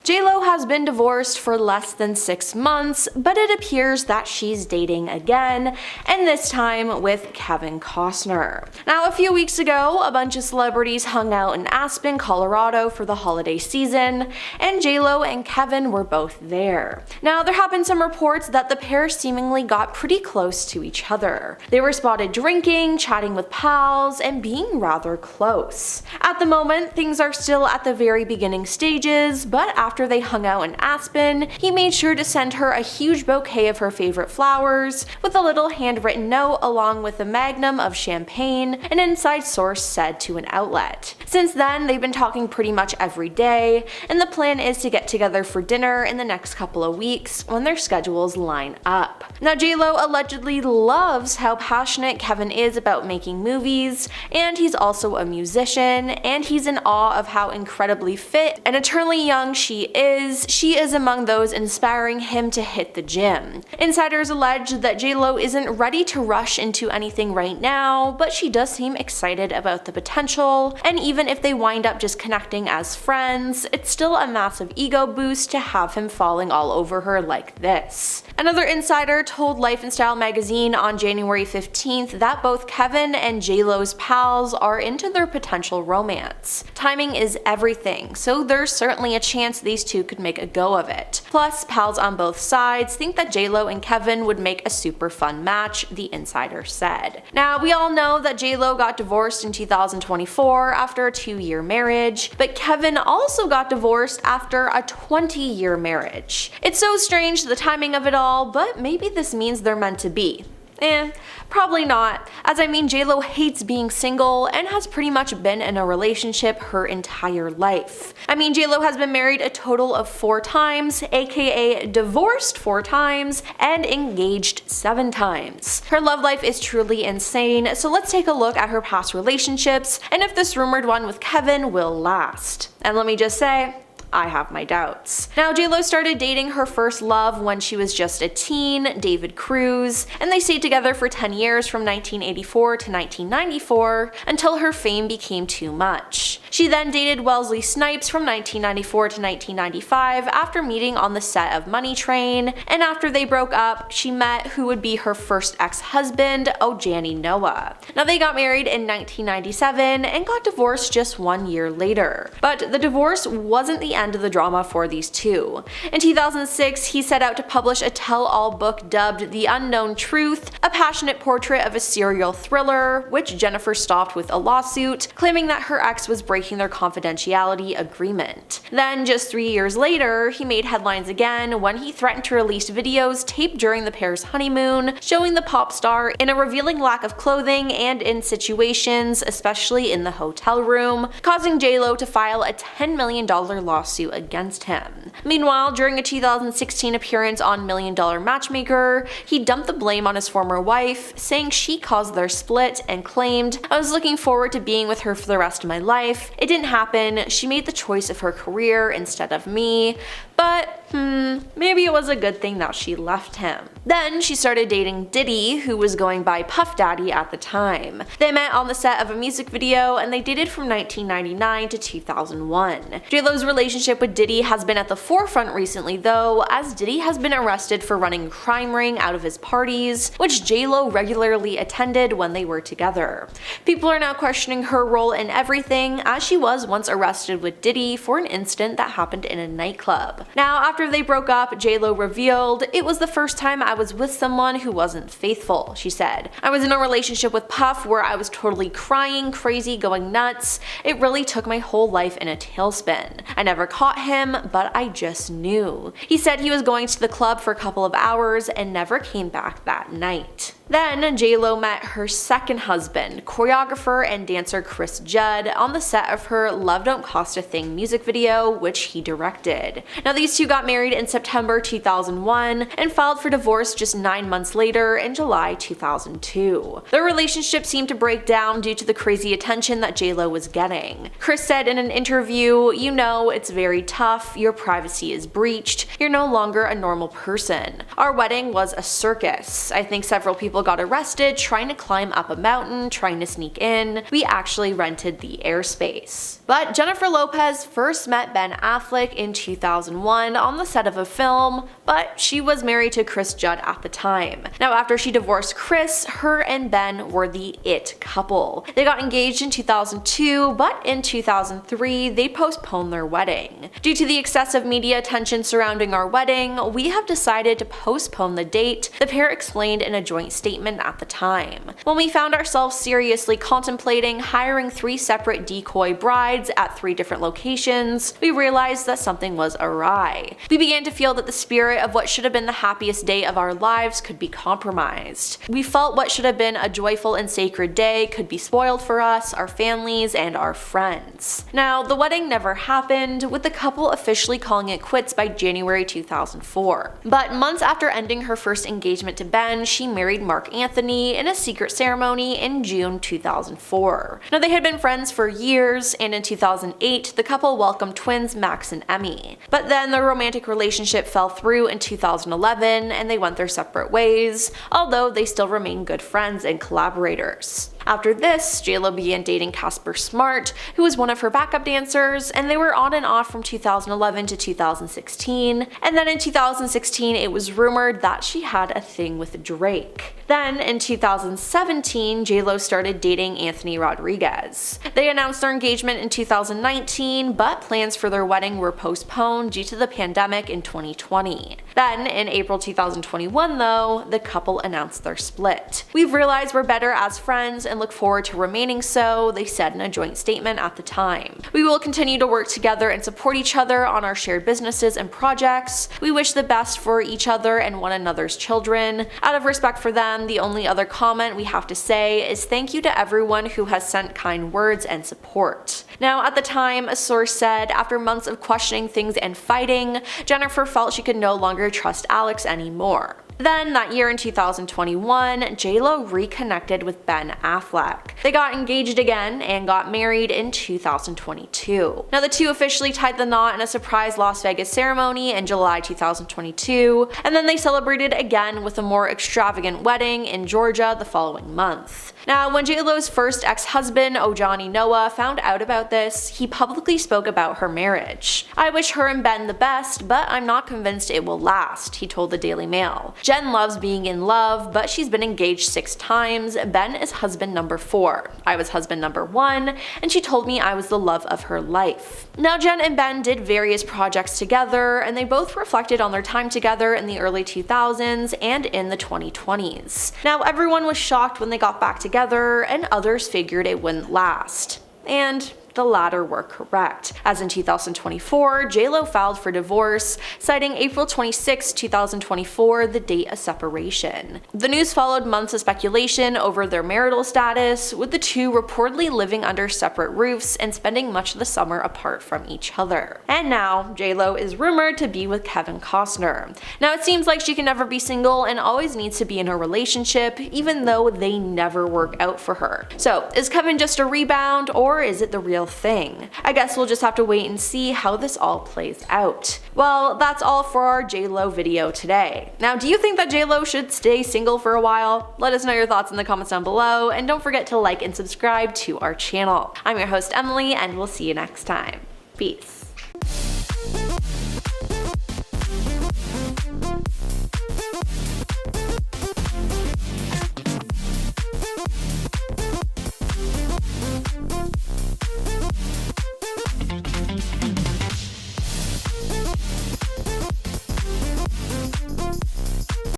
J.Lo has been divorced for less than 6 months, but it appears that she's dating again, and this time with Kevin Costner. Now, a few weeks ago, a bunch of celebrities hung out in Aspen, Colorado for the holiday season, and J.Lo and Kevin were both there. Now, there have been some reports that the pair seemingly got pretty close to each other. They were spotted drinking, chatting with pals, and being rather close. At the moment, things are still at the very beginning stages, but after they hung out in Aspen, he made sure to send her a huge bouquet of her favorite flowers, with a little handwritten note along with a magnum of champagne, an inside source said to an outlet. Since then, they've been talking pretty much every day, and the plan is to get together for dinner in the next couple of weeks when their schedules line up. Now, J.Lo allegedly loves how passionate Kevin is about making movies, and he's also a musician, and he's in awe of how incredibly fit and eternally young she is among those inspiring him to hit the gym. Insiders allege that J.Lo isn't ready to rush into anything right now, but she does seem excited about the potential, and even if they wind up just connecting as friends, it's still a massive ego boost to have him falling all over her like this. Another insider told Life and Style magazine on January 15th that both Kevin and J.Lo's pals are into their potential romance. Timing is everything, so there's certainly a chance these two could make a go of it. Plus, pals on both sides think that J.Lo and Kevin would make a super fun match, the insider said. Now, we all know that J.Lo got divorced in 2024 after a 2-year marriage, but Kevin also got divorced after a 20-year marriage. It's so strange the timing of it all, but maybe this means they're meant to be. Probably not, as I mean J.Lo hates being single and has pretty much been in a relationship her entire life. I mean, J.Lo has been married a total of 4 times, aka divorced 4 times, and engaged 7 times. Her love life is truly insane, so let's take a look at her past relationships and if this rumored one with Kevin will last. And let me just say, I have my doubts. Now, J.Lo started dating her first love when she was just a teen, David Cruz, and they stayed together for 10 years from 1984 to 1994 until her fame became too much. She then dated Wesley Snipes from 1994 to 1995 after meeting on the set of Money Train, and after they broke up, she met who would be her first ex-husband, Ojani Noa. Now, they got married in 1997 and got divorced just 1 year later. But the divorce wasn't the end of the drama for these two. In 2006, he set out to publish a tell-all book dubbed The Unknown Truth, a passionate portrait of a serial thriller, which Jennifer stopped with a lawsuit, claiming that her ex was breaking their confidentiality agreement. Then, just 3 years later, he made headlines again when he threatened to release videos taped during the pair's honeymoon, showing the pop star in a revealing lack of clothing and in situations, especially in the hotel room, causing J.Lo to file a $10 million lawsuit against him. Meanwhile, during a 2016 appearance on Million Dollar Matchmaker, he dumped the blame on his former wife, saying she caused their split, and claimed, "I was looking forward to being with her for the rest of my life. It didn't happen. She made the choice of her career instead of me. But, maybe it was a good thing that she left him." Then she started dating Diddy, who was going by Puff Daddy at the time. They met on the set of a music video, and they dated from 1999 to 2001. J.Lo's relationship with Diddy has been at the forefront recently though, as Diddy has been arrested for running a crime ring out of his parties, which J.Lo regularly attended when they were together. People are now questioning her role in everything, as she was once arrested with Diddy for an incident that happened in a nightclub. Now, after they broke up, J.Lo revealed, "It was the first time I was with someone who wasn't faithful," she said. "I was in a relationship with Puff where I was totally crying, crazy, going nuts. It really took my whole life in a tailspin. I never caught him, but I just knew." He said he was going to the club for a couple of hours and never came back that night. Then, J.Lo met her second husband, choreographer and dancer Cris Judd, on the set of her Love Don't Cost a Thing music video, which he directed. Now, these two got married in September 2001 and filed for divorce just 9 months later in July 2002. Their relationship seemed to break down due to the crazy attention that J.Lo was getting. Cris said in an interview, "You know, it's very tough, your privacy is breached, you're no longer a normal person. Our wedding was a circus. I think several people people got arrested trying to climb up a mountain, trying to sneak in. We actually rented the airspace. But Jennifer Lopez first met Ben Affleck in 2001 on the set of a film, but she was married to Cris Judd at the time. Now, after she divorced Cris, her and Ben were the it couple. They got engaged in 2002, but in 2003, they postponed their wedding. Due to the excessive media attention surrounding our wedding, we have decided to postpone the date, the pair explained in a joint statement at the time. When we found ourselves seriously contemplating hiring 3 separate decoy brides at 3 different locations, we realized that something was awry. We began to feel that the spirit of what should have been the happiest day of our lives could be compromised. We felt what should have been a joyful and sacred day could be spoiled for us, our families, and our friends. Now, the wedding never happened, with the couple officially calling it quits by January 2004. But months after ending her first engagement to Ben, she married Marc Anthony in a secret ceremony in June 2004. Now, they had been friends for years, and in 2008, the couple welcomed twins Max and Emmy. But then their romantic relationship fell through in 2011, and they went their separate ways, although they still remain good friends and collaborators. After this, J.Lo began dating Casper Smart, who was one of her backup dancers, and they were on and off from 2011 to 2016, and then in 2016 it was rumored that she had a thing with Drake. Then, in 2017, J.Lo started dating Anthony Rodriguez. They announced their engagement in 2019, but plans for their wedding were postponed due to the pandemic in 2020. Then, in April 2021 though, the couple announced their split. "We've realized we're better as friends and look forward to remaining so," they said in a joint statement at the time. "We will continue to work together and support each other on our shared businesses and projects. We wish the best for each other and one another's children. Out of respect for them, the only other comment we have to say is thank you to everyone who has sent kind words and support." Now, at the time, a source said, after months of questioning things and fighting, Jennifer felt she could no longer trust Alex anymore. Then, that year in 2021, J.Lo reconnected with Ben Affleck. They got engaged again and got married in 2022. Now, the two officially tied the knot in a surprise Las Vegas ceremony in July 2022, and then they celebrated again with a more extravagant wedding in Georgia the following month. Now, when J.Lo's first ex-husband, Ojani Noa, found out about this, he publicly spoke about her marriage. "I wish her and Ben the best, but I'm not convinced it will last," he told the Daily Mail. "Jen loves being in love, but she's been engaged 6 times. Ben is husband number 4. I was husband number 1, and she told me I was the love of her life." Now, Jen and Ben did various projects together, and they both reflected on their time together in the early 2000s and in the 2020s. Now, everyone was shocked when they got back together, and others figured it wouldn't last. And the latter were correct, as in 2024, J.Lo filed for divorce, citing April 26, 2024, the date of separation. The news followed months of speculation over their marital status, with the two reportedly living under separate roofs and spending much of the summer apart from each other. And now, J.Lo is rumored to be with Kevin Costner. Now, it seems like she can never be single and always needs to be in a relationship, even though they never work out for her. So, is Kevin just a rebound, or is it the real thing? I guess we'll just have to wait and see how this all plays out. Well, that's all for our J.Lo video today. Now, do you think that J.Lo should stay single for a while? Let us know your thoughts in the comments down below, and don't forget to like and subscribe to our channel. I'm your host, Emily, and we'll see you next time. Peace.